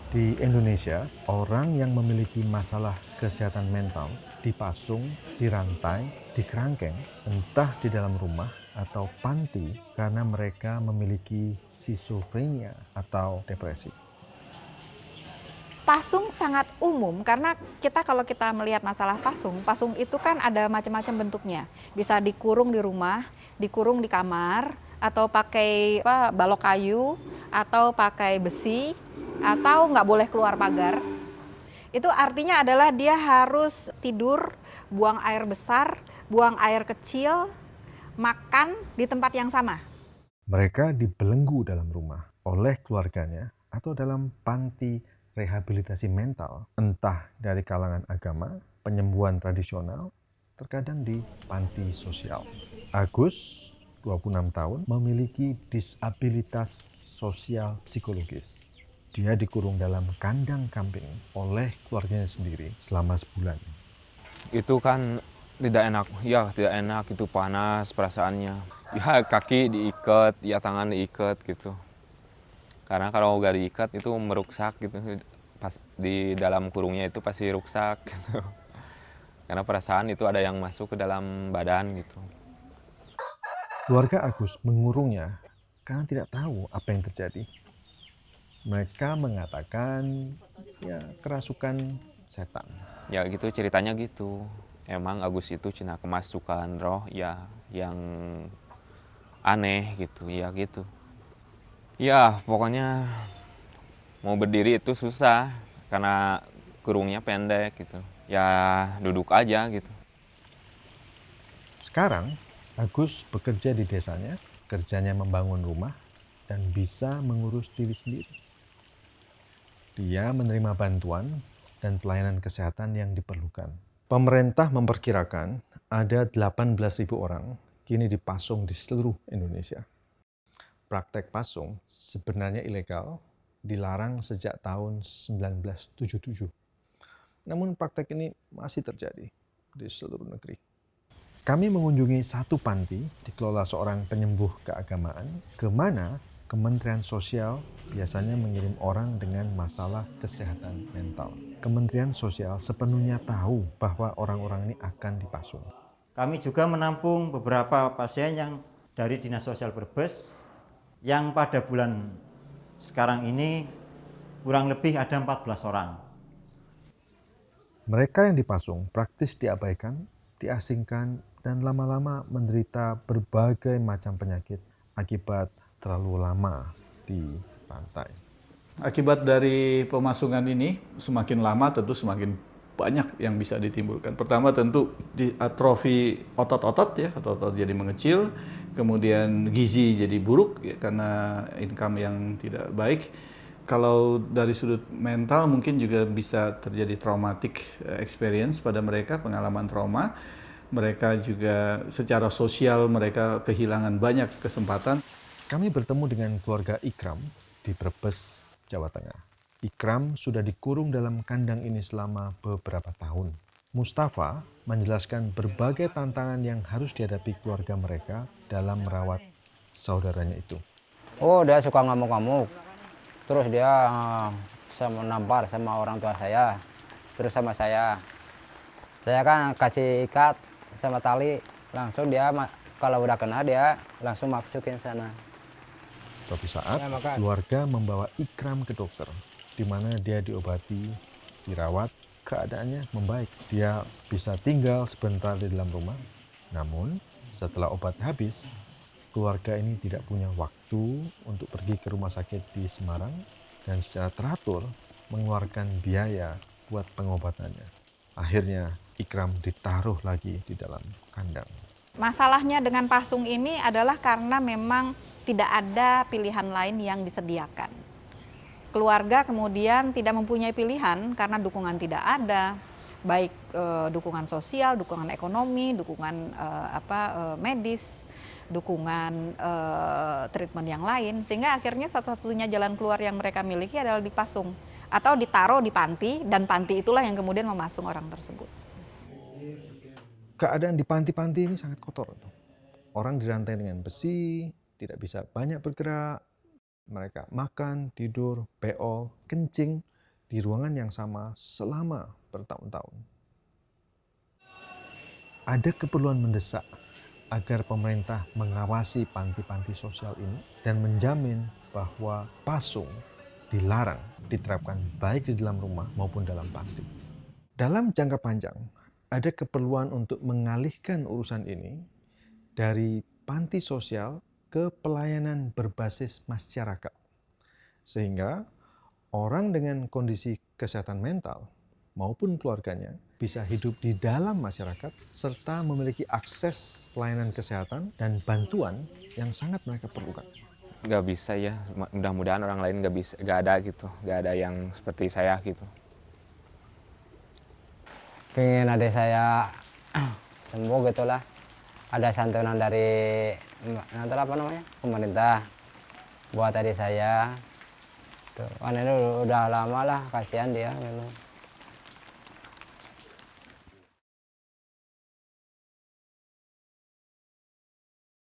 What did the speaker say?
Di Indonesia, orang yang memiliki masalah kesehatan mental dipasung, dirantai, dikerangkeng, entah di dalam rumah atau panti karena mereka memiliki schizophrenia atau depresi. Pasung sangat umum karena kalau kita melihat masalah pasung, pasung itu kan ada macam-macam bentuknya. Bisa dikurung di rumah, dikurung di kamar, atau pakai balok kayu, atau pakai besi, atau nggak boleh keluar pagar. Itu artinya adalah dia harus tidur, buang air besar, buang air kecil, makan di tempat yang sama. Mereka dibelenggu dalam rumah oleh keluarganya atau dalam panti rehabilitasi mental, entah dari kalangan agama, penyembuhan tradisional, terkadang di panti sosial. Agus, 26 tahun, memiliki disabilitas sosial psikologis. Dia dikurung dalam kandang kambing oleh keluarganya sendiri selama sebulan. Itu kan tidak enak, ya tidak enak, itu panas perasaannya. Ya kaki diikat, ya tangan diikat gitu. Karena kalau nggak diikat itu meruksak gitu. Pas di dalam kurungnya itu pasti rusak gitu. Karena perasaan itu ada yang masuk ke dalam badan gitu. Keluarga Agus mengurungnya karena tidak tahu apa yang terjadi. Mereka mengatakan kerasukan setan. Ya gitu ceritanya gitu. Emang Agus itu cina kemasukan roh ya yang aneh gitu, ya gitu. Ya pokoknya mau berdiri itu susah karena kurungnya pendek gitu. Ya duduk aja gitu. Sekarang Agus bekerja di desanya, kerjanya membangun rumah dan bisa mengurus diri sendiri. Dia menerima bantuan dan pelayanan kesehatan yang diperlukan. Pemerintah memperkirakan ada 18.000 orang kini dipasung di seluruh Indonesia. Praktek pasung sebenarnya ilegal, dilarang sejak tahun 1977. Namun praktek ini masih terjadi di seluruh negeri. Kami mengunjungi satu panti dikelola seorang penyembuh keagamaan, ke mana Kementerian Sosial biasanya mengirim orang dengan masalah kesehatan mental. Kementerian Sosial sepenuhnya tahu bahwa orang-orang ini akan dipasung. Kami juga menampung beberapa pasien yang dari Dinas Sosial Brebes yang pada bulan sekarang ini kurang lebih ada 14 orang. Mereka yang dipasung praktis diabaikan, diasingkan, dan lama-lama menderita berbagai macam penyakit akibat terlalu lama di pantai. Akibat dari pemasungan ini semakin lama tentu semakin banyak yang bisa ditimbulkan. Pertama tentu atrofi otot-otot ya, otot-otot jadi mengecil, kemudian gizi jadi buruk ya, karena income yang tidak baik. Kalau dari sudut mental mungkin juga bisa terjadi traumatic experience pada mereka, pengalaman trauma. Mereka juga secara sosial mereka kehilangan banyak kesempatan. Kami bertemu dengan keluarga Ikram di Brebes, Jawa Tengah. Ikram sudah dikurung dalam kandang ini selama beberapa tahun. Mustafa menjelaskan berbagai tantangan yang harus dihadapi keluarga mereka dalam merawat saudaranya itu. Oh, dia suka ngamuk-ngamuk. Terus dia sama nampar sama orang tua saya. Terus sama saya. Saya kan kasih ikat sama tali. Langsung dia kalau udah kena dia langsung masukin sana. Suatu saat, Ya, makan. keluarga membawa Ikram ke dokter, di mana dia diobati, dirawat, keadaannya membaik. Dia bisa tinggal sebentar di dalam rumah. Namun, setelah obat habis, keluarga ini tidak punya waktu untuk pergi ke rumah sakit di Semarang dan secara teratur mengeluarkan biaya buat pengobatannya. Akhirnya, Ikram ditaruh lagi di dalam kandang. Masalahnya dengan pasung ini adalah karena memang tidak ada pilihan lain yang disediakan. Keluarga kemudian tidak mempunyai pilihan karena dukungan tidak ada, baik dukungan sosial, dukungan ekonomi, dukungan medis, dukungan treatment yang lain, sehingga akhirnya satu-satunya jalan keluar yang mereka miliki adalah dipasung atau ditaruh di panti, dan panti itulah yang kemudian memasung orang tersebut. Keadaan di panti-panti ini sangat kotor. Orang dirantai dengan besi, tidak bisa banyak bergerak, mereka makan, tidur, beol, kencing, di ruangan yang sama selama bertahun-tahun. Ada keperluan mendesak agar pemerintah mengawasi panti-panti sosial ini dan menjamin bahwa pasung dilarang diterapkan baik di dalam rumah maupun dalam panti. Dalam jangka panjang, ada keperluan untuk mengalihkan urusan ini dari panti sosial ke pelayanan berbasis masyarakat. Sehingga orang dengan kondisi kesehatan mental maupun keluarganya bisa hidup di dalam masyarakat serta memiliki akses pelayanan kesehatan dan bantuan yang sangat mereka perlukan. Nggak bisa ya, mudah-mudahan orang lain nggak ada gitu, nggak ada yang seperti saya gitu. Pengen adik saya sembuh gitulah. Ada santunan dari pemerintah buat adik saya. Tuh, kan itu udah lama lah, kasihan dia gitu.